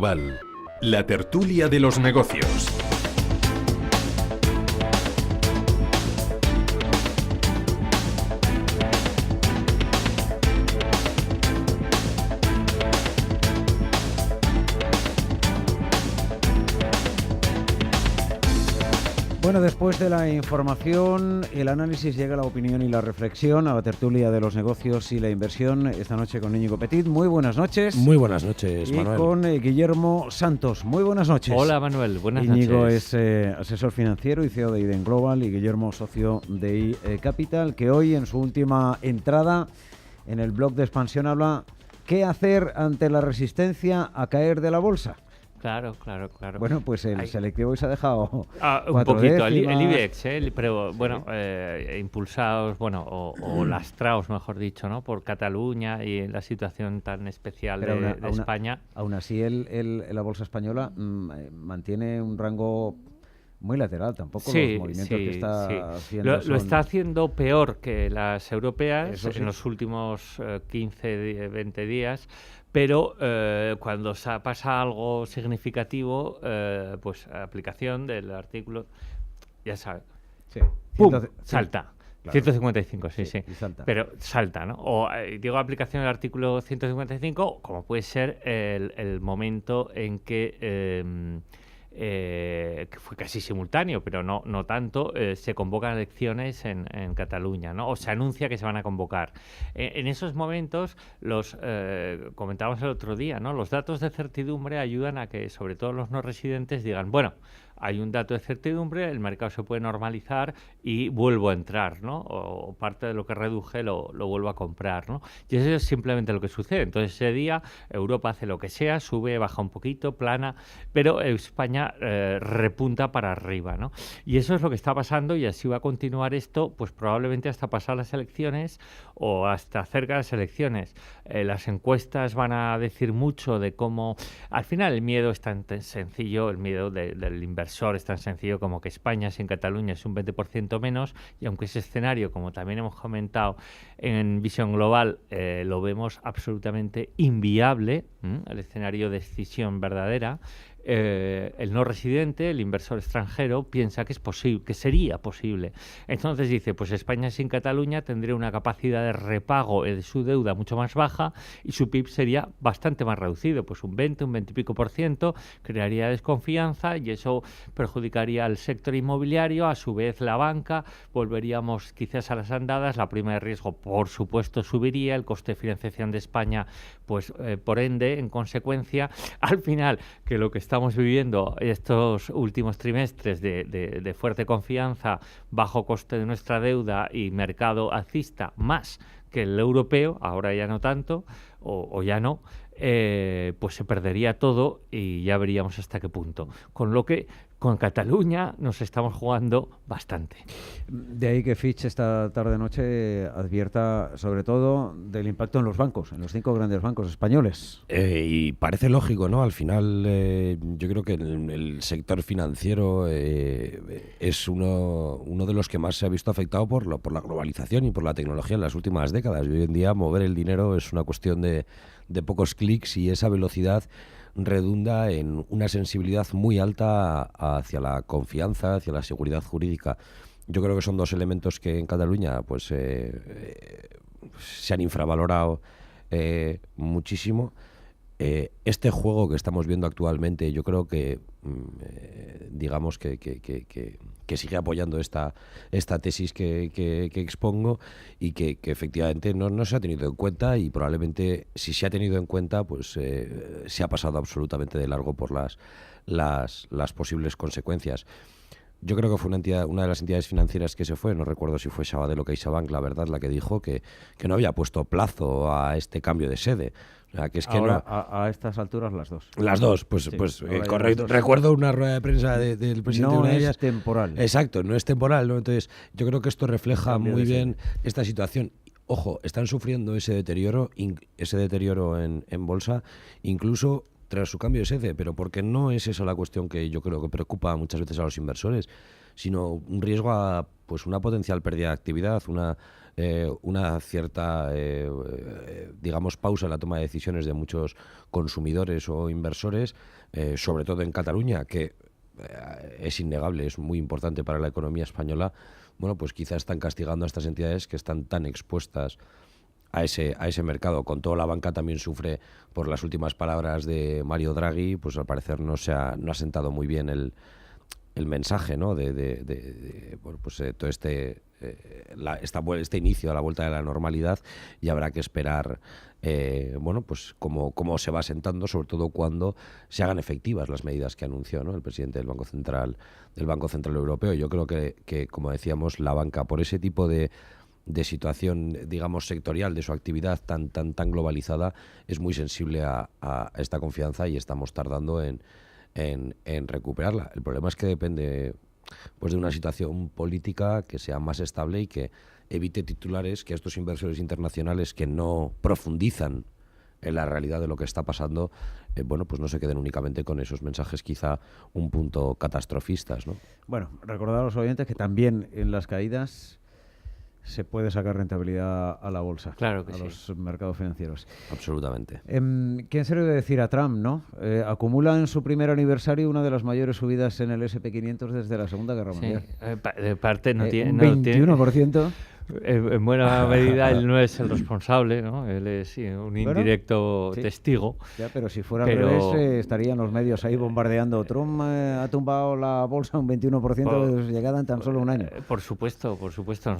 Val, la tertulia de los negocios. Bueno, después de la información, el análisis, llega la opinión y la reflexión a la tertulia de los negocios y la inversión. Esta noche con Íñigo Petit. Muy buenas noches. Muy buenas noches, y Manuel. Y con Guillermo Santos. Muy buenas noches. Hola, Manuel. Buenas Íñigo noches. es asesor financiero y CEO de Iden Global, y Guillermo, socio de I Capital, que hoy en su última entrada en el blog de Expansión habla ¿qué hacer ante la resistencia a caer de la bolsa? Claro. Bueno, pues el selectivo hoy se ha dejado un poquito, el décimas. IBEX, pero bueno, impulsados, o lastrados, mejor dicho, ¿no? Por Cataluña y la situación tan especial de España. Aún así, la bolsa española mantiene un rango muy lateral, tampoco los movimientos que está haciendo lo está haciendo peor que las europeas en los últimos 15, 20 días, pero cuando pasa algo significativo, pues aplicación del artículo, ya sabes, ¡pum!, salta. Claro. 155, sí. Salta. Pero salta, ¿no? O digo aplicación del artículo 155, como puede ser el momento en que fue casi simultáneo, pero no tanto, se convocan elecciones en Cataluña, ¿no? O se anuncia que se van a convocar. En esos momentos, comentábamos el otro día, ¿no? Los datos de certidumbre ayudan a que, sobre todo los no residentes, digan, bueno, hay un dato de certidumbre, el mercado se puede normalizar y vuelvo a entrar, ¿no? O parte de lo que reduje lo vuelvo a comprar, ¿no? Y eso es simplemente lo que sucede. Entonces, ese día Europa hace lo que sea, sube, baja un poquito, plana, pero España repunta para arriba, ¿no? Y eso es lo que está pasando, y así va a continuar esto, pues probablemente hasta pasar las elecciones o hasta cerca de las elecciones. Las encuestas van a decir mucho de cómo... Al final el miedo es tan sencillo, el miedo del inversor es tan sencillo como que España sin Cataluña es un 20% menos, y aunque ese escenario, como también hemos comentado en Visión Global, lo vemos absolutamente inviable, el escenario de escisión verdadera, el no residente, el inversor extranjero, piensa que es posible, que sería posible. Entonces dice, pues España sin Cataluña tendría una capacidad de repago de su deuda mucho más baja y su PIB sería bastante más reducido, pues un 20 y pico por ciento, crearía desconfianza y eso perjudicaría al sector inmobiliario, a su vez la banca, volveríamos quizás a las andadas, la prima de riesgo por supuesto subiría, el coste de financiación de España, pues por ende, en consecuencia, al final, que lo que estamos viviendo estos últimos trimestres de fuerte confianza, bajo coste de nuestra deuda y mercado alcista más que el europeo, ahora ya no tanto, o ya no, pues se perdería todo y ya veríamos hasta qué punto. Con lo que con Cataluña nos estamos jugando bastante. De ahí que Fitch esta tarde-noche advierta sobre todo del impacto en los bancos, en los 5 grandes bancos españoles. Y parece lógico, ¿no? Al final yo creo que el sector financiero es uno de los que más se ha visto afectado por la globalización y por la tecnología en las últimas décadas. Y hoy en día mover el dinero es una cuestión de pocos clics, y esa velocidad redunda en una sensibilidad muy alta hacia la confianza, hacia la seguridad jurídica. Yo creo que son dos elementos que en Cataluña pues se han infravalorado muchísimo. Este juego que estamos viendo actualmente, yo creo que digamos que sigue apoyando esta tesis que expongo, y que efectivamente no se ha tenido en cuenta, y probablemente si se ha tenido en cuenta pues se ha pasado absolutamente de largo por las posibles consecuencias. Yo creo que fue una de las entidades financieras que se fue, no recuerdo si fue Sabadell o CaixaBank, la verdad, la que dijo que no había puesto plazo a este cambio de sede. O sea, que es que ahora, a estas alturas las dos. Las dos, pues, sí, correcto. Recuerdo una rueda de prensa del presidente de una de ellas. No es temporal. Exacto, no es temporal, ¿no? Entonces, yo creo que esto refleja muy bien esta situación. Ojo, están sufriendo ese deterioro en bolsa, incluso tras su cambio de sede, pero porque no es esa la cuestión que yo creo que preocupa muchas veces a los inversores, sino un riesgo a pues una potencial pérdida de actividad, una cierta, digamos, pausa en la toma de decisiones de muchos consumidores o inversores, sobre todo en Cataluña, que es innegable, es muy importante para la economía española. Bueno, pues quizás están castigando a estas entidades que están tan expuestas a ese mercado. Con todo, la banca también sufre por las últimas palabras de Mario Draghi, pues al parecer no ha sentado muy bien el mensaje, ¿no? Bueno, pues todo este inicio a la vuelta de la normalidad, y habrá que esperar bueno, pues cómo se va sentando, sobre todo cuando se hagan efectivas las medidas que anunció, ¿no?, el presidente del Banco Central Europeo. Yo creo que como decíamos, la banca, por ese tipo de situación, digamos, sectorial de su actividad tan globalizada, es muy sensible a esta confianza, y estamos tardando en recuperarla. El problema es que depende pues de una situación política que sea más estable y que evite titulares que a estos inversores internacionales que no profundizan en la realidad de lo que está pasando, bueno, pues no se queden únicamente con esos mensajes quizá un punto catastrofistas, ¿no? Bueno, recordar a los oyentes que también en las caídas se puede sacar rentabilidad a la bolsa, claro que a sí, los mercados financieros. Absolutamente. ¿Quién se le debe decir a Trump, no? Acumula en su primer aniversario una de las mayores subidas en el S&P 500 desde la Segunda Guerra Mundial. De parte no tiene... Un no 21%. Tiene, en buena medida él no es el responsable, ¿no? Él es un indirecto testigo. Ya, pero si fuera al revés, estarían los medios ahí bombardeando. Trump ha tumbado la bolsa un 21% de llegada en tan solo un año. Por supuesto,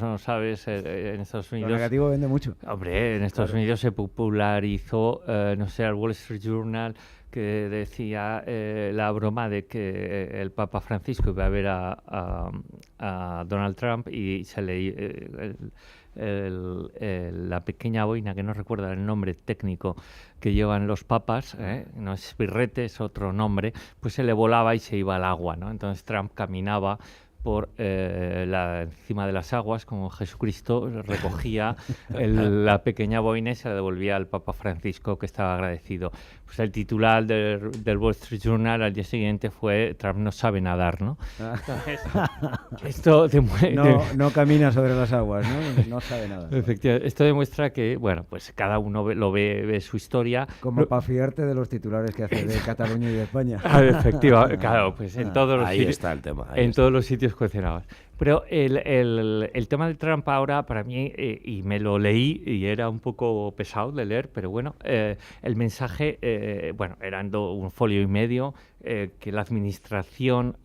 no sabes, en Estados Unidos... Lo negativo vende mucho. Hombre, en Estados Unidos se popularizó, no sé, el Wall Street Journal, que decía la broma de que el Papa Francisco iba a ver a Donald Trump, y se leía la pequeña boina, que no recuerdo el nombre técnico que llevan los papas, no es birrete, es otro nombre, pues se le volaba y se iba al agua, ¿no? Entonces Trump caminaba por encima de las aguas, como Jesucristo, recogía la pequeña boina y se la devolvía al Papa Francisco, que estaba agradecido. Pues el titular del Wall Street Journal al día siguiente fue: Trump no sabe nadar, ¿no? Entonces, esto no camina sobre las aguas, ¿no? No sabe nadar. Efectivamente, esto demuestra que, bueno, pues cada uno ve su historia. Como para fiarte de los titulares que hace de Cataluña y de España. Efectivamente, claro, pues en todos los sitios está el tema. Todos los sitios coleccionados. Pero el tema de Trump ahora, para mí, y me lo leí y era un poco pesado de leer, pero bueno, el mensaje, bueno, era un folio y medio, que la administración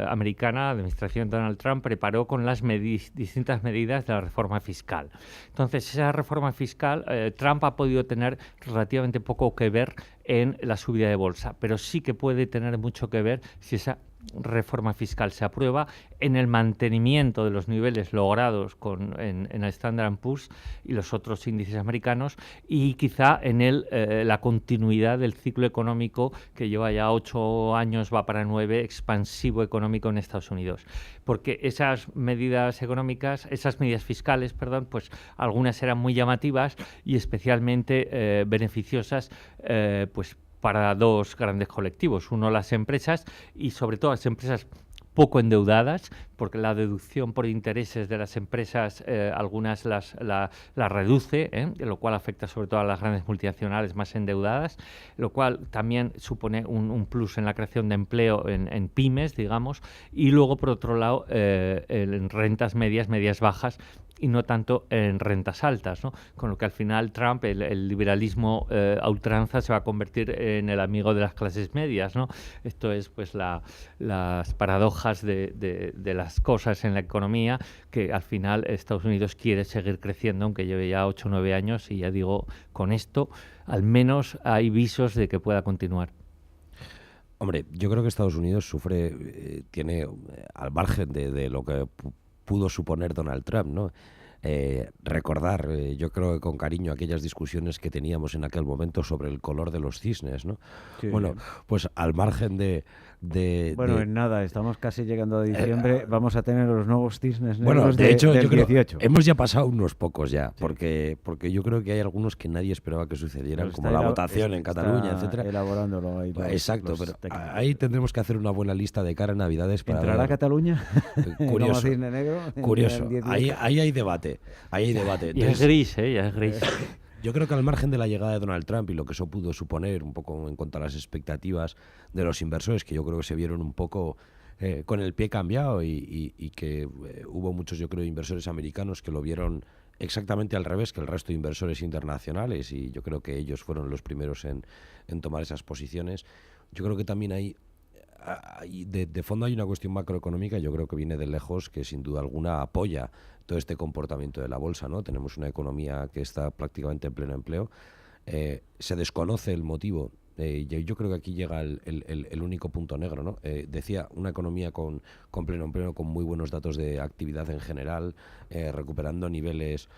americana, la administración de Donald Trump, preparó con las distintas medidas de la reforma fiscal. Entonces, esa reforma fiscal, Trump ha podido tener relativamente poco que ver en la subida de bolsa, pero sí que puede tener mucho que ver si esa reforma fiscal se aprueba en el mantenimiento de los niveles logrados en el Standard & Poor's y los otros índices americanos, y quizá en la continuidad del ciclo económico que lleva ya 8 años, va para 9, expansivo económico en Estados Unidos. Porque esas medidas fiscales, pues algunas eran muy llamativas y especialmente beneficiosas, pues para dos grandes colectivos. Uno, las empresas, y sobre todo las empresas poco endeudadas, porque la deducción por intereses de las empresas, algunas las reduce, lo cual afecta sobre todo a las grandes multinacionales más endeudadas, lo cual también supone un plus en la creación de empleo en pymes, digamos, y luego, por otro lado, en rentas medias bajas, y no tanto en rentas altas, ¿no? Con lo que al final Trump, el liberalismo a ultranza, se va a convertir en el amigo de las clases medias, ¿no? Esto es pues las paradojas de las cosas en la economía, que al final Estados Unidos quiere seguir creciendo, aunque lleve ya 8 o 9 años, y ya digo, con esto al menos hay visos de que pueda continuar. Hombre, yo creo que Estados Unidos tiene, al margen de lo que pudo suponer Donald Trump, ¿no? recordar, yo creo que con cariño, aquellas discusiones que teníamos en aquel momento sobre el color de los cisnes, ¿no? Sí. Bueno, pues al margen Bueno, en nada, estamos casi llegando a diciembre, vamos a tener los nuevos cisnes negros bueno, de hecho, del yo creo 18. hemos ya pasado unos pocos ya, porque yo creo que hay algunos que nadie esperaba que sucedieran, Pero como está la votación en Cataluña, está etcétera. elaborándolo ahí Exacto, los pero técnicos. ahí tendremos que hacer una buena lista de cara a Navidades para ¿Entrará ver. Cataluña? Como Curioso. cisne negro en Curioso. el 18. Ahí hay debate. Ahí hay debate. Y es gris, ya es gris. Yo creo que al margen de la llegada de Donald Trump y lo que eso pudo suponer un poco en cuanto a las expectativas de los inversores, que yo creo que se vieron un poco con el pie cambiado y que hubo muchos, yo creo, inversores americanos que lo vieron exactamente al revés que el resto de inversores internacionales, y yo creo que ellos fueron los primeros en tomar esas posiciones. Yo creo que también de fondo hay una cuestión macroeconómica, yo creo que viene de lejos, que sin duda alguna apoya todo este comportamiento de la bolsa, ¿no? Tenemos una economía que está prácticamente en pleno empleo. Se desconoce el motivo. Yo creo que aquí llega el único punto negro, ¿no? Decía, una economía con pleno empleo, con muy buenos datos de actividad en general, recuperando niveles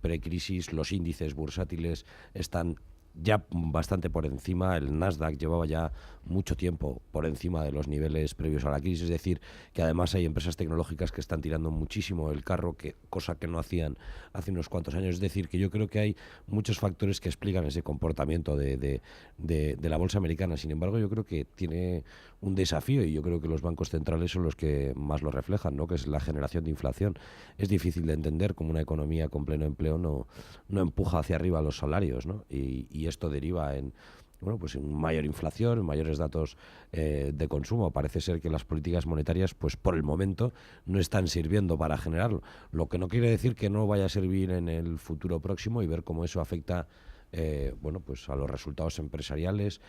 precrisis, los índices bursátiles están ya bastante por encima, el Nasdaq llevaba ya mucho tiempo por encima de los niveles previos a la crisis, es decir, que además hay empresas tecnológicas que están tirando muchísimo el carro, cosa que no hacían hace unos cuantos años. Es decir, que yo creo que hay muchos factores que explican ese comportamiento de la bolsa americana. Sin embargo, yo creo que tiene un desafío, y yo creo que los bancos centrales son los que más lo reflejan, ¿no? Que es la generación de inflación. Es difícil de entender cómo una economía con pleno empleo no empuja hacia arriba los salarios, ¿no? Y esto deriva en mayor inflación, en mayores datos de consumo. Parece ser que las políticas monetarias, pues por el momento, no están sirviendo para generarlo. Lo que no quiere decir que no vaya a servir en el futuro próximo, y ver cómo eso afecta a los resultados empresariales,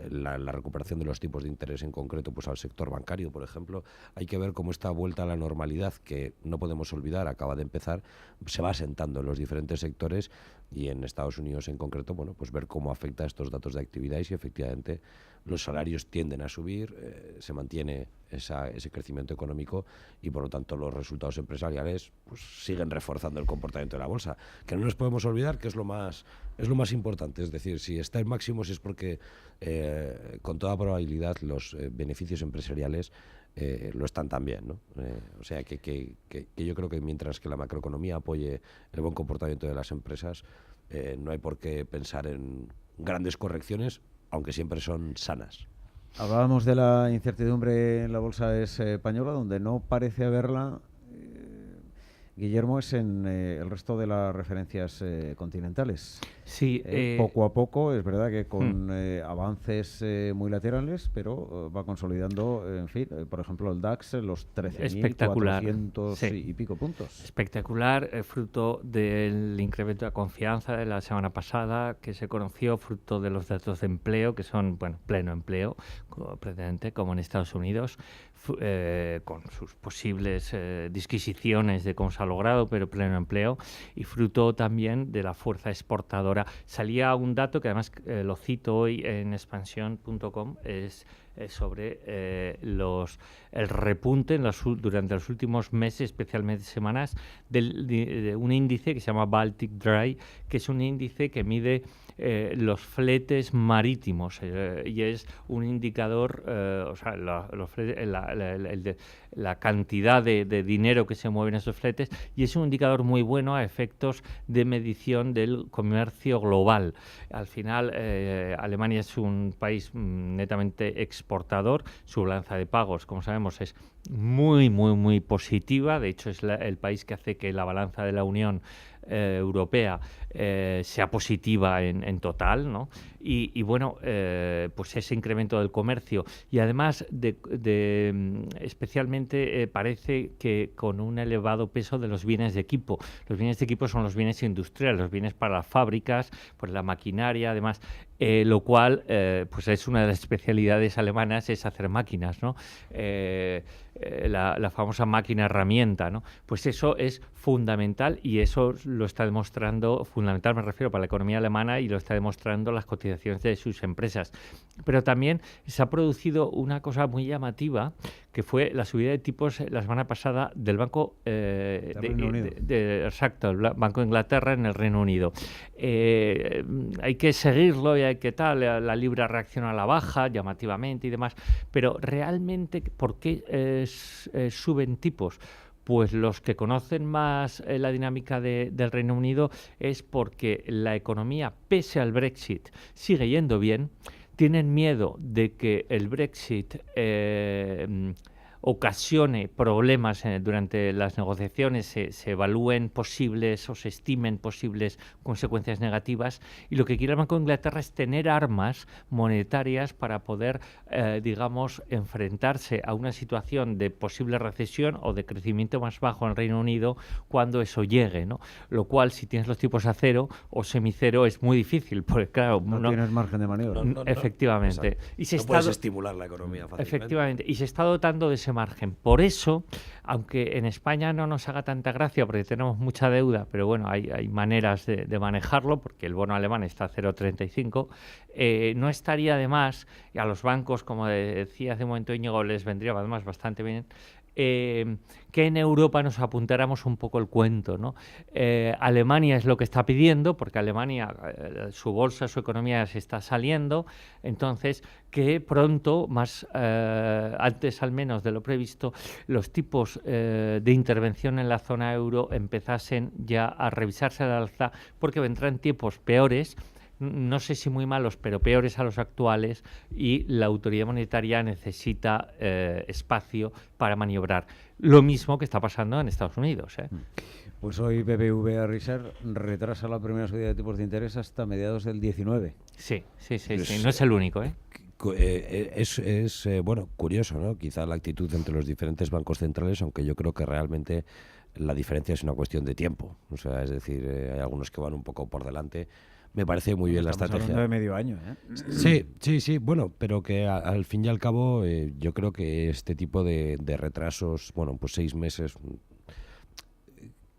la recuperación de los tipos de interés, en concreto pues al sector bancario, por ejemplo. Hay que ver cómo esta vuelta a la normalidad, que no podemos olvidar, acaba de empezar, se va asentando en los diferentes sectores, y en Estados Unidos en concreto, pues ver cómo afecta estos datos de actividad, y si efectivamente los salarios tienden a subir, se mantiene ese crecimiento económico, y por lo tanto los resultados empresariales pues siguen reforzando el comportamiento de la bolsa, que no nos podemos olvidar que es lo más importante. Es decir, si está en máximos es porque con toda probabilidad los beneficios empresariales lo están también, ¿no? O sea que yo creo que mientras que la macroeconomía apoye el buen comportamiento de las empresas, no hay por qué pensar en grandes correcciones, aunque siempre son sanas. Hablábamos de la incertidumbre en la bolsa española, donde no parece haberla. Guillermo, es en el resto de las referencias continentales. Sí, poco a poco, es verdad que con avances muy laterales, pero va consolidando, en fin, por ejemplo, el DAX, los 13.400 y pico puntos. Espectacular, fruto del incremento de confianza de la semana pasada, que se conoció, fruto de los datos de empleo, que son, pleno empleo, precedente, como en Estados Unidos, con sus posibles disquisiciones de cómo se ha logrado, pero pleno empleo, y fruto también de la fuerza exportadora. Salía un dato que además lo cito hoy en expansión.com, es sobre el repunte durante los últimos meses, especialmente semanas, de un índice que se llama Baltic Dry, que es un índice que mide los fletes marítimos, y es un indicador, la cantidad de dinero que se mueve en esos fletes, y es un indicador muy bueno a efectos de medición del comercio global. Al final, Alemania es un país netamente exportador. Su balanza de pagos, como sabemos, es muy, muy, muy positiva. De hecho, es el país que hace que la balanza de la Unión Europea sea positiva en total, ¿no? Y pues ese incremento del comercio, y además especialmente parece que con un elevado peso de los bienes de equipo. Los bienes de equipo son los bienes industriales, los bienes para las fábricas, pues la maquinaria, además, lo cual pues es una de las especialidades alemanas, es hacer máquinas, ¿no? la famosa máquina herramienta, ¿no? Pues eso es fundamental y eso lo está demostrando, fundamental me refiero para la economía alemana y lo está demostrando las cotizaciones de sus empresas. Pero también se ha producido una cosa muy llamativa que fue la subida de tipos la semana pasada del Banco exacto, el Banco de Inglaterra en el Reino Unido. Hay que seguirlo y hay que tal, la libra reacciona a la baja llamativamente y demás, pero realmente ¿por qué suben tipos? Pues los que conocen más la dinámica del Reino Unido es porque la economía, pese al Brexit, sigue yendo bien. Tienen miedo de que el Brexit ocasione problemas durante las negociaciones, se evalúen posibles o se estimen posibles consecuencias negativas, y lo que quiere el Banco de Inglaterra es tener armas monetarias para poder, digamos, enfrentarse a una situación de posible recesión o de crecimiento más bajo en el Reino Unido cuando eso llegue, ¿no? Lo cual, si tienes los tipos a cero o semicero, es muy difícil, porque claro, no tienes margen de maniobra. Efectivamente. Y se puedes estimular la economía fácilmente. Efectivamente. Y se está dotando de ese margen. Por eso, aunque en España no nos haga tanta gracia porque tenemos mucha deuda, pero bueno, hay maneras de manejarlo, porque el bono alemán está a 0,35, no estaría de más, y a los bancos, como decía hace un momento Íñigo, les vendría además bastante bien, que en Europa nos apuntáramos un poco el cuento, ¿no? Alemania es lo que está pidiendo, porque Alemania, su bolsa, su economía se está saliendo, entonces que pronto, antes al menos de lo previsto, los tipos de intervención en la zona euro empezasen ya a revisarse al alza, porque vendrán tiempos peores, no sé si muy malos, pero peores a los actuales, y la autoridad monetaria necesita espacio para maniobrar. Lo mismo que está pasando en Estados Unidos, ¿eh? Pues hoy BBVA Research retrasa la primera subida de tipos de interés hasta mediados del 19. Sí, no es el único, ¿eh? Es bueno, curioso, ¿no? Quizá la actitud entre los diferentes bancos centrales, aunque yo creo que realmente la diferencia es una cuestión de tiempo. O sea, es decir, hay algunos que van un poco por delante. Me parece muy bien la estrategia. Estamos hablando de medio año, ¿eh? Sí, bueno, pero que al fin y al cabo yo creo que este tipo de retrasos, bueno, pues 6 meses,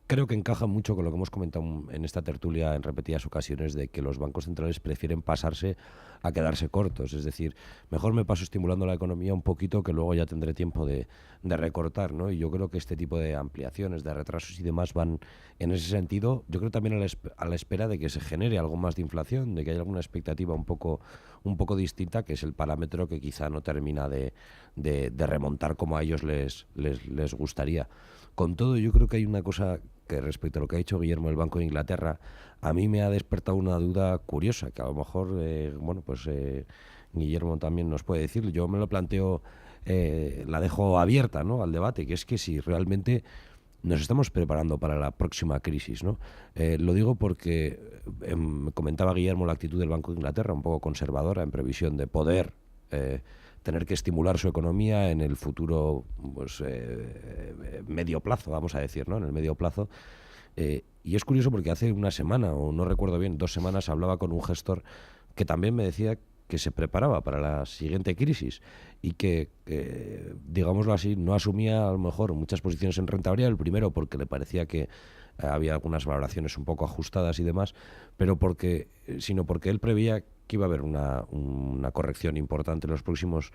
creo que encaja mucho con lo que hemos comentado en esta tertulia en repetidas ocasiones, de que los bancos centrales prefieren pasarse a quedarse cortos. Es decir, mejor me paso estimulando la economía un poquito, que luego ya tendré tiempo de recortar, ¿no? Y yo creo que este tipo de ampliaciones, de retrasos y demás van en ese sentido. Yo creo también a la espera de que se genere algo más de inflación, de que haya alguna expectativa un poco distinta, que es el parámetro que quizá no termina de remontar como a ellos les gustaría. Con todo, yo creo que hay una cosa que, respecto a lo que ha dicho Guillermo del Banco de Inglaterra, a mí me ha despertado una duda curiosa, que a lo mejor, Guillermo también nos puede decir. Yo me lo planteo, la dejo abierta, ¿no?, al debate, que es que si realmente nos estamos preparando para la próxima crisis, ¿no? Lo digo porque comentaba Guillermo la actitud del Banco de Inglaterra, un poco conservadora, en previsión de poder tener que estimular su economía en el futuro, pues medio plazo, vamos a decir, ¿no? En el medio plazo. Y es curioso porque hace una semana, o no recuerdo bien, 2 semanas, hablaba con un gestor que también me decía que se preparaba para la siguiente crisis y que, digámoslo así, no asumía a lo mejor muchas posiciones en rentabilidad, el primero porque le parecía que había algunas valoraciones un poco ajustadas y demás, sino porque él preveía que iba a haber una corrección importante en los próximos,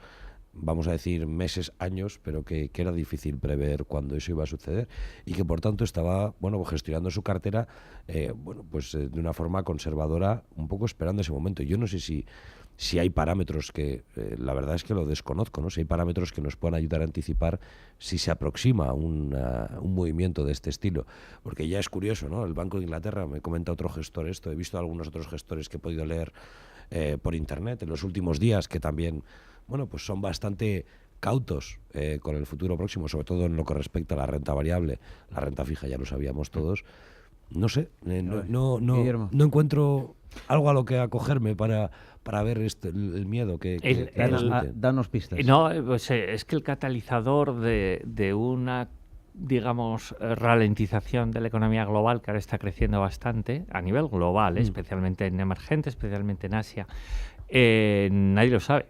vamos a decir, meses, años, pero que era difícil prever cuándo eso iba a suceder, y que por tanto estaba, bueno, gestionando su cartera de una forma conservadora, un poco esperando ese momento. Yo no sé si hay parámetros que, la verdad es que lo desconozco, ¿no? Si hay parámetros que nos puedan ayudar a anticipar si se aproxima un movimiento de este estilo. Porque ya es curioso, ¿no? El Banco de Inglaterra, me comenta otro gestor esto, he visto algunos otros gestores que he podido leer por internet en los últimos días, que también, bueno, pues son bastante cautos con el futuro próximo, sobre todo en lo que respecta a la renta variable. La renta fija ya lo sabíamos todos. No sé, no encuentro algo a lo que acogerme para ver el miedo que danos pistas. No, pues, es que el catalizador de una, digamos, ralentización de la economía global, que ahora está creciendo bastante a nivel global, especialmente en emergentes, especialmente en Asia, Nadie lo sabe.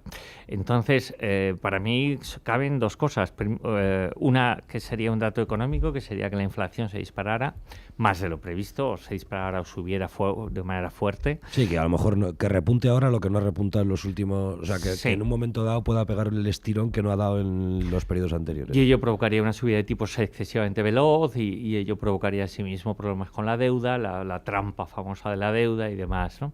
Entonces, para mí caben dos cosas. Una, que sería un dato económico, que sería que la inflación se disparara más de lo previsto, o se disparara o subiera de manera fuerte. Sí, que a lo mejor que repunte ahora lo que no ha repuntado en los últimos... O sea, que en un momento dado pueda pegar el estirón que no ha dado en los periodos anteriores. Y ello provocaría una subida de tipos excesivamente veloz y ello provocaría asimismo problemas con la deuda, la trampa famosa de la deuda y demás, ¿no?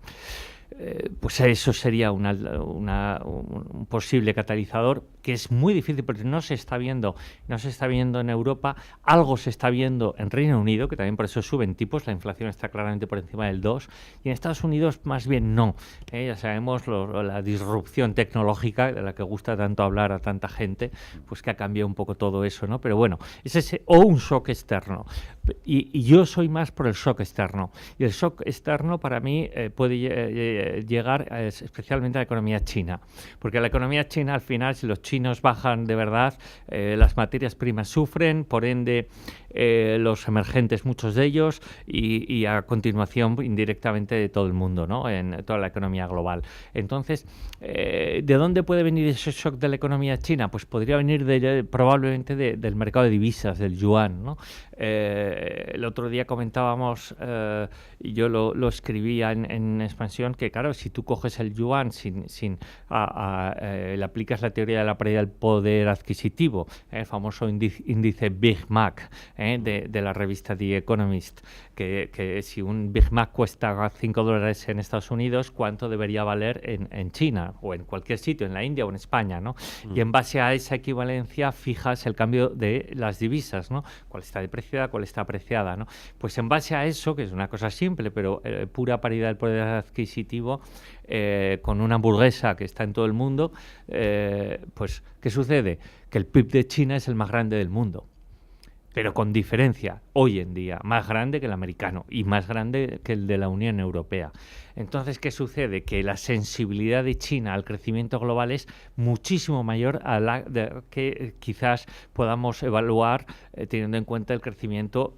Pues eso sería un posible catalizador, que es muy difícil porque no se está viendo en Europa. Algo se está viendo en Reino Unido, que también por eso suben tipos, la inflación está claramente por encima del 2, y en Estados Unidos más bien no. Ya sabemos la disrupción tecnológica de la que gusta tanto hablar a tanta gente, pues que ha cambiado un poco todo eso, ¿no? Pero bueno, o un shock externo. Y yo soy más por el shock externo. Y el shock externo para mí puede llegar especialmente a la economía china. Porque la economía china, al final, si los chinos bajan de verdad, las materias primas sufren, por ende los emergentes, muchos de ellos, y a continuación indirectamente de todo el mundo, ¿no? En toda la economía global. Entonces, ¿de dónde puede venir ese shock de la economía china? Pues podría venir probablemente del mercado de divisas, del yuan, ¿no? El otro día comentábamos, y yo lo escribía en Expansión, que claro, si tú coges el yuan le aplicas la teoría de la pérdida del poder adquisitivo, el famoso índice Big Mac, de la revista The Economist, que si un Big Mac cuesta $5 en Estados Unidos, ¿cuánto debería valer en China o en cualquier sitio, en la India o en España, ¿no? Y en base a esa equivalencia fijas el cambio de las divisas, ¿no? ¿Cuál está depreciada, cuál está apreciada, ¿no? Pues en base a eso, que es una cosa simple, pero pura paridad del poder adquisitivo, con una hamburguesa que está en todo el mundo, pues ¿qué sucede? Que el PIB de China es el más grande del mundo, pero con diferencia, hoy en día, más grande que el americano y más grande que el de la Unión Europea. Entonces, ¿qué sucede? Que la sensibilidad de China al crecimiento global es muchísimo mayor a la que quizás podamos evaluar teniendo en cuenta el crecimiento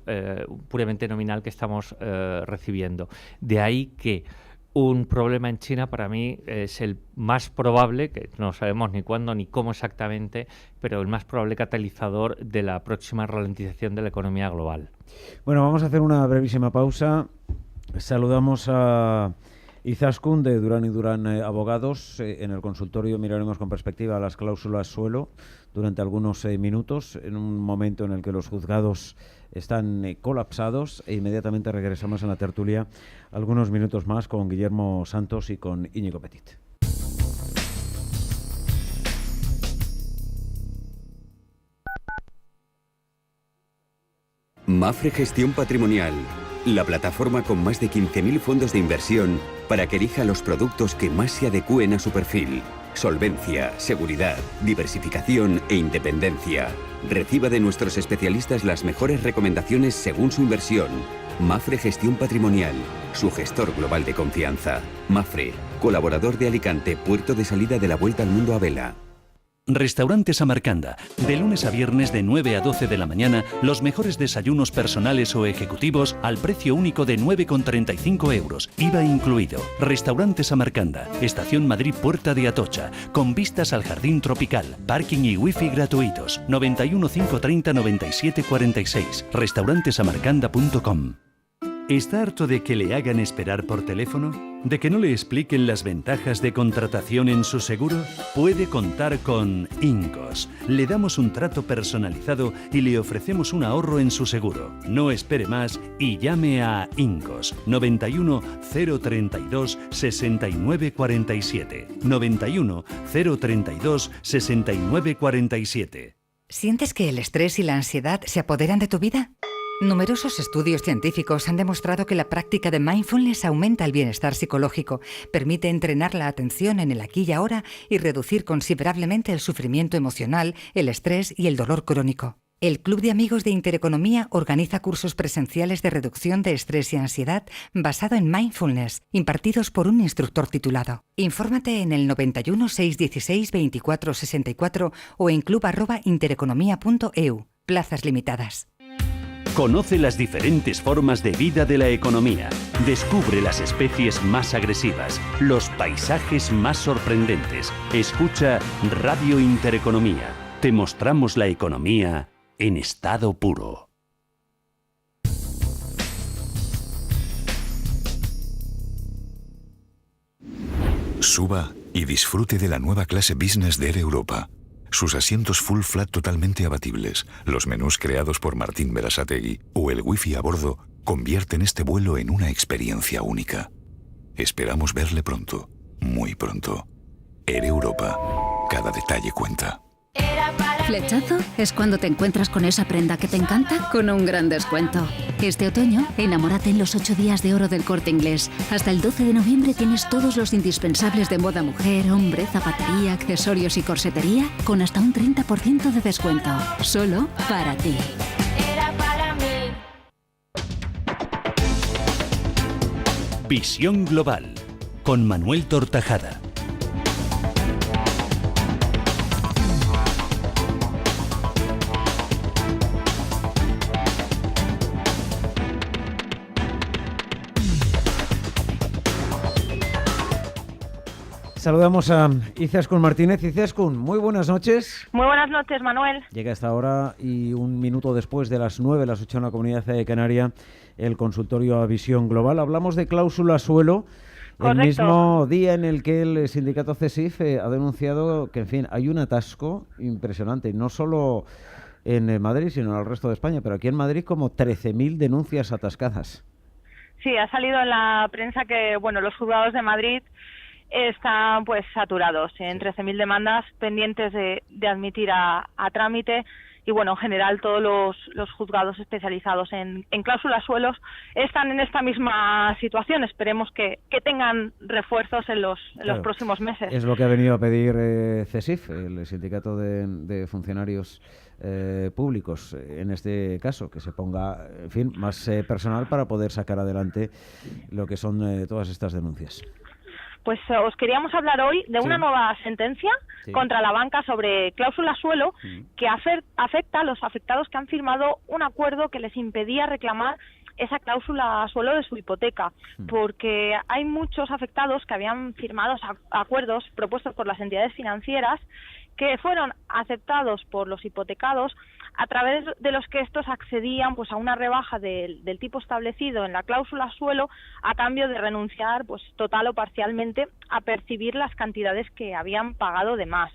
puramente nominal que estamos recibiendo. De ahí que un problema en China para mí es el más probable, que no sabemos ni cuándo ni cómo exactamente, pero el más probable catalizador de la próxima ralentización de la economía global. Bueno, vamos a hacer una brevísima pausa. Saludamos a Izaskun de Durán y Durán Abogados. En el consultorio miraremos con perspectiva a las cláusulas suelo durante algunos minutos, en un momento en el que los juzgados están colapsados, e inmediatamente regresamos en la tertulia algunos minutos más con Guillermo Santos y con Íñigo Petit. Mafre Gestión Patrimonial, la plataforma con más de 15.000 fondos de inversión para que elija los productos que más se adecúen a su perfil. Solvencia, seguridad, diversificación e independencia. Reciba de nuestros especialistas las mejores recomendaciones según su inversión. Mafre Gestión Patrimonial, su gestor global de confianza. Mafre, colaborador de Alicante, puerto de salida de la Vuelta al Mundo a vela. Restaurante Samarcanda. De lunes a viernes de 9 a 12 de la mañana, los mejores desayunos personales o ejecutivos al precio único de 9,35 euros, IVA incluido. Restaurante Samarcanda. Estación Madrid Puerta de Atocha, con vistas al Jardín Tropical, parking y wifi gratuitos. 91 530 97 46. Restaurantesamarcanda.com. ¿Está harto de que le hagan esperar por teléfono? ¿De que no le expliquen las ventajas de contratación en su seguro? Puede contar con Incos. Le damos un trato personalizado y le ofrecemos un ahorro en su seguro. No espere más y llame a Incos. 91 032 69 47. 91 032 69 47. ¿Sientes que el estrés y la ansiedad se apoderan de tu vida? Numerosos estudios científicos han demostrado que la práctica de mindfulness aumenta el bienestar psicológico, permite entrenar la atención en el aquí y ahora y reducir considerablemente el sufrimiento emocional, el estrés y el dolor crónico. El Club de Amigos de Intereconomía organiza cursos presenciales de reducción de estrés y ansiedad basado en mindfulness, impartidos por un instructor titulado. Infórmate en el 91 616 24 64 o en club@intereconomia.eu. Plazas limitadas. Conoce las diferentes formas de vida de la economía. Descubre las especies más agresivas, los paisajes más sorprendentes. Escucha Radio Intereconomía. Te mostramos la economía en estado puro. Suba y disfrute de la nueva clase Business de Air Europa. Sus asientos full flat totalmente abatibles, los menús creados por Martín Berasategui o el wifi a bordo convierten este vuelo en una experiencia única. Esperamos verle pronto, muy pronto. Air Europa. Cada detalle cuenta. Flechazo es cuando te encuentras con esa prenda que te encanta con un gran descuento. Este otoño, enamórate en los 8 días de oro del Corte Inglés. Hasta el 12 de noviembre tienes todos los indispensables de moda mujer, hombre, zapatería, accesorios y corsetería con hasta un 30% de descuento. Solo para ti. Era para mí. Visión Global con Manuel Tortajada. Saludamos a Izaskun Martínez. Izaskun, muy buenas noches. Muy buenas noches, Manuel. Llega esta hora y un minuto después de las 9, las 8 en la Comunidad Canaria, el consultorio a Visión Global. Hablamos de cláusula suelo. Correcto. El mismo día en el que el sindicato CESIF ha denunciado que, en fin, hay un atasco impresionante, no solo en Madrid, sino en el resto de España, pero aquí en Madrid como 13.000 denuncias atascadas. Sí, ha salido en la prensa que, bueno, los juzgados de Madrid están pues saturados en 13.000 demandas pendientes de admitir a trámite y bueno, en general todos los juzgados especializados en cláusulas suelos están en esta misma situación. Esperemos que tengan refuerzos en los próximos meses. Es lo que ha venido a pedir CESIF, el sindicato de funcionarios públicos, en este caso, que se ponga, en fin, más personal para poder sacar adelante lo que son todas estas denuncias. Pues os queríamos hablar hoy de una nueva sentencia contra la banca sobre cláusula suelo que afecta a los afectados que han firmado un acuerdo que les impedía reclamar esa cláusula suelo de su hipoteca, porque hay muchos afectados que habían firmado acuerdos propuestos por las entidades financieras que fueron aceptados por los hipotecados, a través de los que estos accedían pues a una rebaja del tipo establecido en la cláusula suelo a cambio de renunciar pues total o parcialmente a percibir las cantidades que habían pagado de más.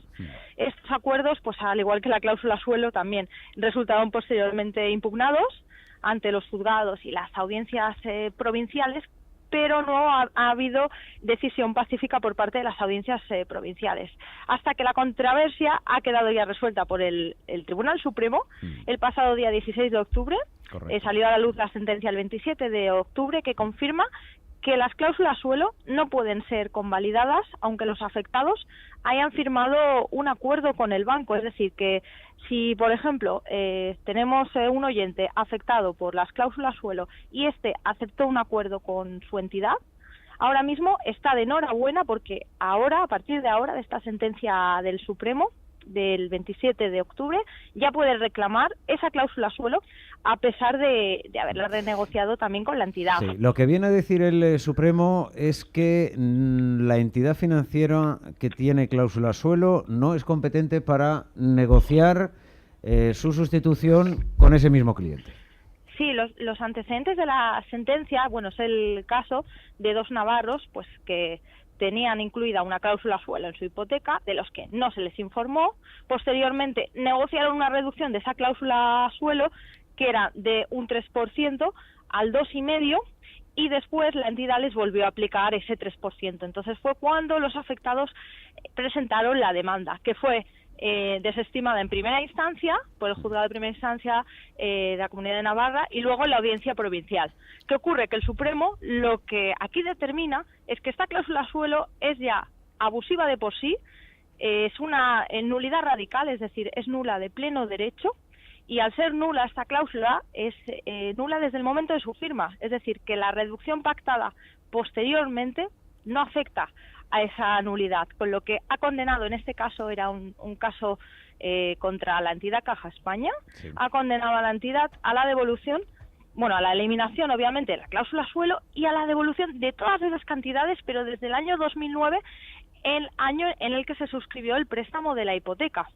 Estos acuerdos, pues al igual que la cláusula suelo, también resultaron posteriormente impugnados ante los juzgados y las audiencias provinciales, pero no ha habido decisión pacífica por parte de las audiencias provinciales, hasta que la controversia ha quedado ya resuelta por el Tribunal Supremo el pasado día 16 de octubre. Salió a la luz la sentencia el 27 de octubre que confirma que las cláusulas suelo no pueden ser convalidadas aunque los afectados hayan firmado un acuerdo con el banco. Es decir, que si, por ejemplo, tenemos un oyente afectado por las cláusulas suelo y este aceptó un acuerdo con su entidad, ahora mismo está de enhorabuena porque ahora, a partir de ahora, de esta sentencia del Supremo, del 27 de octubre, ya puede reclamar esa cláusula suelo a pesar de haberla renegociado también con la entidad. Sí, lo que viene a decir el Supremo es que la entidad financiera que tiene cláusula suelo no es competente para negociar su sustitución con ese mismo cliente. Sí, los antecedentes de la sentencia, bueno, es el caso de dos navarros, pues que tenían incluida una cláusula suelo en su hipoteca, de los que no se les informó. Posteriormente negociaron una reducción de esa cláusula suelo, que era de un 3% al 2,5%, y después la entidad les volvió a aplicar ese 3%. Entonces fue cuando los afectados presentaron la demanda, que fue desestimada en primera instancia por el juzgado de primera instancia de la Comunidad de Navarra y luego en la audiencia provincial. ¿Qué ocurre? Que el Supremo lo que aquí determina es que esta cláusula suelo es ya abusiva de por sí, es una nulidad radical, es decir, es nula de pleno derecho, y al ser nula esta cláusula es nula desde el momento de su firma, es decir, que la reducción pactada posteriormente no afecta a esa nulidad, con lo que ha condenado, en este caso era un caso contra la entidad Caja España, ha condenado a la entidad a la devolución a la eliminación, obviamente, de la cláusula suelo y a la devolución de todas esas cantidades, pero desde el año 2009, el año en el que se suscribió el préstamo de la hipoteca.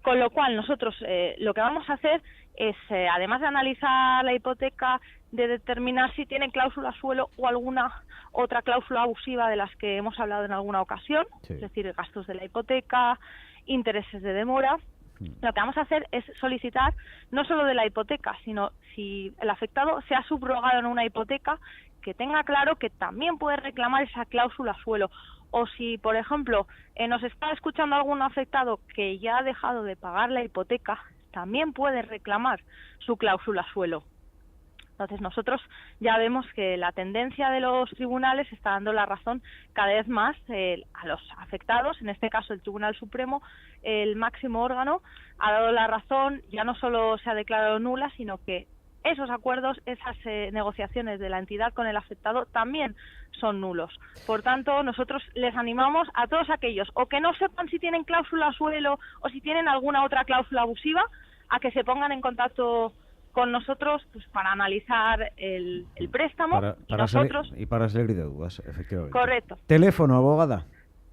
Con lo cual, nosotros lo que vamos a hacer es, además de analizar la hipoteca, de determinar si tiene cláusula suelo o alguna otra cláusula abusiva de las que hemos hablado en alguna ocasión, es decir, gastos de la hipoteca, intereses de demora. Lo que vamos a hacer es solicitar no solo de la hipoteca, sino si el afectado se ha subrogado en una hipoteca, que tenga claro que también puede reclamar esa cláusula suelo. O si, por ejemplo, nos está escuchando algún afectado que ya ha dejado de pagar la hipoteca, también puede reclamar su cláusula suelo. Entonces nosotros ya vemos que la tendencia de los tribunales está dando la razón cada vez más a los afectados, en este caso el Tribunal Supremo, el máximo órgano, ha dado la razón, ya no solo se ha declarado nula, sino que esos acuerdos, esas negociaciones de la entidad con el afectado también son nulos. Por tanto, nosotros les animamos a todos aquellos o que no sepan si tienen cláusula suelo o si tienen alguna otra cláusula abusiva, a que se pongan en contacto con nosotros, pues, para analizar el préstamo y para salir de dudas, efectivamente. Correcto. ¿Teléfono, abogada?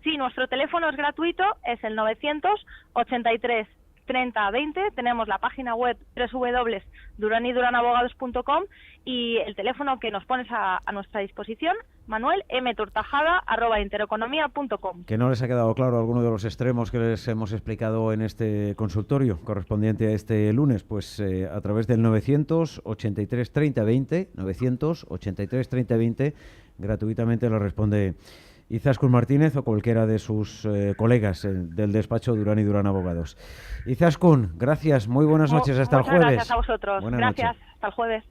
Sí, nuestro teléfono es gratuito, es el 983 30 20. Tenemos la página web www.duranyduranabogados.com y el teléfono que nos pones a nuestra disposición, Manuel, mtortajada@intereconomia.com. Que no les ha quedado claro alguno de los extremos que les hemos explicado en este consultorio correspondiente a este lunes, pues a través del 983 30 20, 983 30 20, gratuitamente lo responde Izaskun Martínez o cualquiera de sus colegas del despacho Durán y Durán Abogados. Izaskun, gracias, muy buenas noches, hasta el jueves. Gracias a vosotros, gracias, hasta el jueves.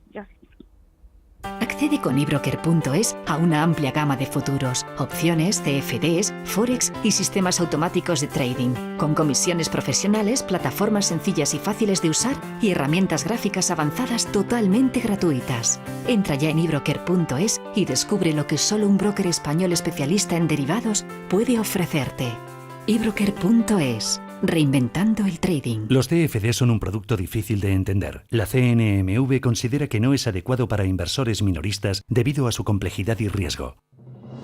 Accede con ebroker.es a una amplia gama de futuros, opciones, CFDs, forex y sistemas automáticos de trading, con comisiones profesionales, plataformas sencillas y fáciles de usar y herramientas gráficas avanzadas totalmente gratuitas. Entra ya en ebroker.es y descubre lo que solo un broker español especialista en derivados puede ofrecerte. ebroker.es. Reinventando el trading. Los CFD son un producto difícil de entender. La CNMV considera que no es adecuado para inversores minoristas debido a su complejidad y riesgo.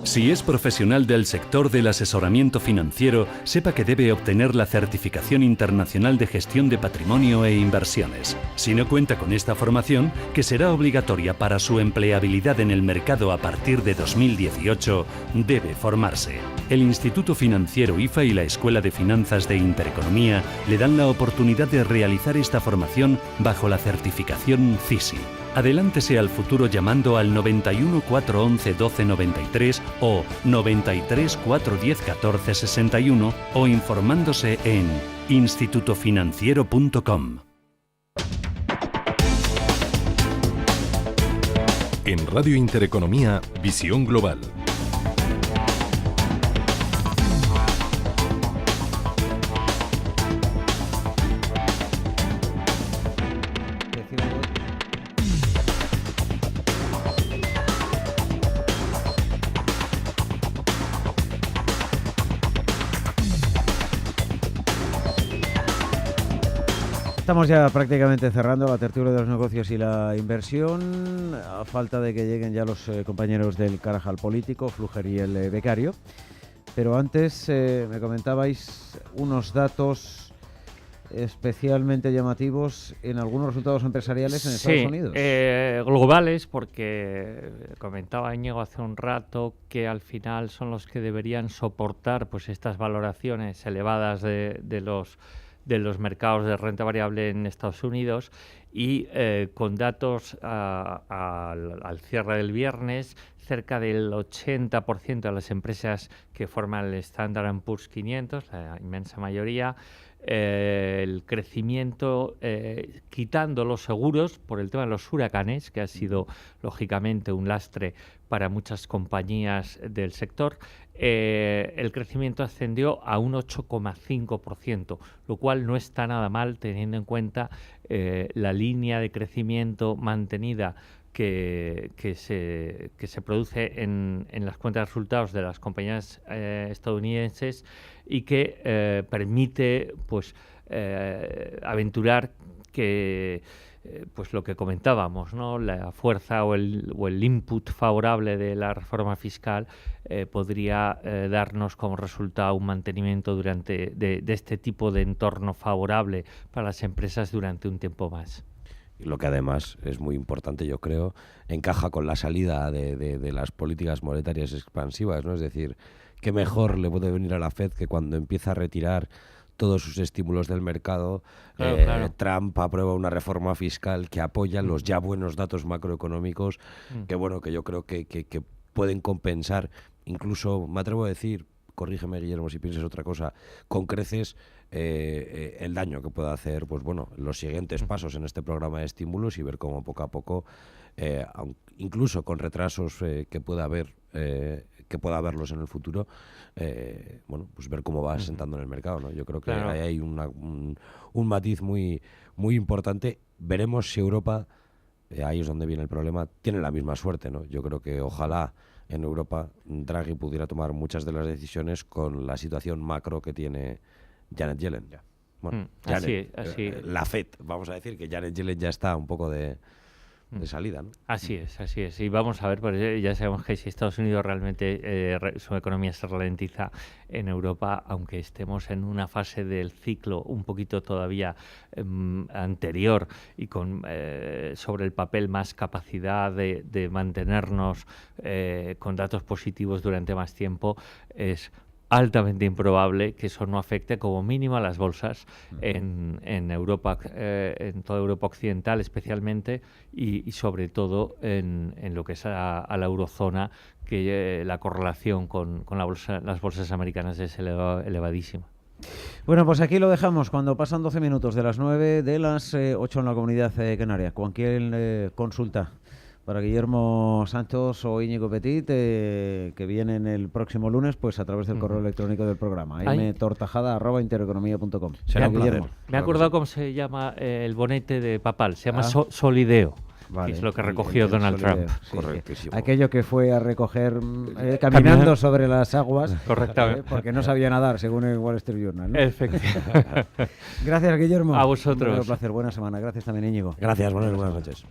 Si es profesional del sector del asesoramiento financiero, sepa que debe obtener la Certificación Internacional de Gestión de Patrimonio e Inversiones. Si no cuenta con esta formación, que será obligatoria para su empleabilidad en el mercado a partir de 2018, debe formarse. El Instituto Financiero IFA y la Escuela de Finanzas de Intereconomía le dan la oportunidad de realizar esta formación bajo la certificación CISI. Adelántese al futuro llamando al 91 411 12 93 o 93 410 14 61 o informándose en institutofinanciero.com. En Radio Intereconomía, Visión Global. Estamos ya prácticamente cerrando la tertulia de los negocios y la inversión, a falta de que lleguen ya los compañeros del Carajal Político, Fluger y el becario. Pero antes me comentabais unos datos especialmente llamativos en algunos resultados empresariales en Estados Unidos. Globales, porque comentaba Íñigo hace un rato que al final son los que deberían soportar pues estas valoraciones elevadas de los mercados de renta variable en Estados Unidos y con datos al cierre del viernes, cerca del 80% de las empresas que forman el Standard & Poor's 500, la inmensa mayoría, el crecimiento, quitando los seguros por el tema de los huracanes, que ha sido lógicamente un lastre para muchas compañías del sector, el crecimiento ascendió a un 8,5%, lo cual no está nada mal teniendo en cuenta la línea de crecimiento mantenida que se produce en las cuentas de resultados de las compañías estadounidenses y que permite pues aventurar que pues lo que comentábamos, ¿no? La fuerza o el input favorable de la reforma fiscal podría darnos como resultado un mantenimiento de este tipo de entorno favorable para las empresas durante un tiempo más. Y lo que además es muy importante, yo creo, encaja con la salida de las políticas monetarias expansivas, ¿no? Es decir, qué mejor le puede venir a la Fed que cuando empieza a retirar todos sus estímulos del mercado. Claro. Trump aprueba una reforma fiscal que apoya los ya buenos datos macroeconómicos, que yo creo que pueden compensar, incluso, me atrevo a decir, corrígeme, Guillermo, si piensas otra cosa, con creces el daño que pueda hacer, pues bueno, los siguientes pasos en este programa de estímulos y ver cómo poco a poco, incluso con retrasos que pueda haberlos en el futuro, pues ver cómo va asentando en el mercado, ¿no? Yo creo que ahí hay un matiz muy, muy importante. Veremos si Europa, ahí es donde viene el problema, tiene la misma suerte, ¿no? Yo creo que ojalá en Europa Draghi pudiera tomar muchas de las decisiones con la situación macro que tiene Janet Yellen. Bueno, Janet, así. La Fed, vamos a decir que Janet Yellen ya está un poco de salida, ¿no? Así es. Y vamos a ver, pues ya sabemos que si Estados Unidos realmente su economía se ralentiza, en Europa, aunque estemos en una fase del ciclo un poquito todavía anterior y con sobre el papel más capacidad de mantenernos con datos positivos durante más tiempo, es altamente improbable que eso no afecte como mínimo a las bolsas en Europa, en toda Europa occidental especialmente, y sobre todo en lo que es a la eurozona, que la correlación con las bolsas americanas es elevadísima. Bueno, pues aquí lo dejamos cuando pasan 12 minutos de las 9, de las 8 en la Comunidad Canaria. Cualquier consulta para Guillermo Santos o Íñigo Petit, que vienen el próximo lunes, pues a través del correo electrónico del programa, mtortajada@intereconomia.com. Será un placer. Me he acordado cómo se llama el bonete de papal, se llama Solideo. Vale, que es lo que recogió Donald Trump. Sí, correctísimo. Aquello que fue a recoger caminando sobre las aguas, correctamente, porque no sabía nadar, según el Wall Street Journal, ¿no? Efectivamente. Gracias, Guillermo. A vosotros. Un placer, buena semana. Gracias también, Íñigo. Gracias, buenas noches.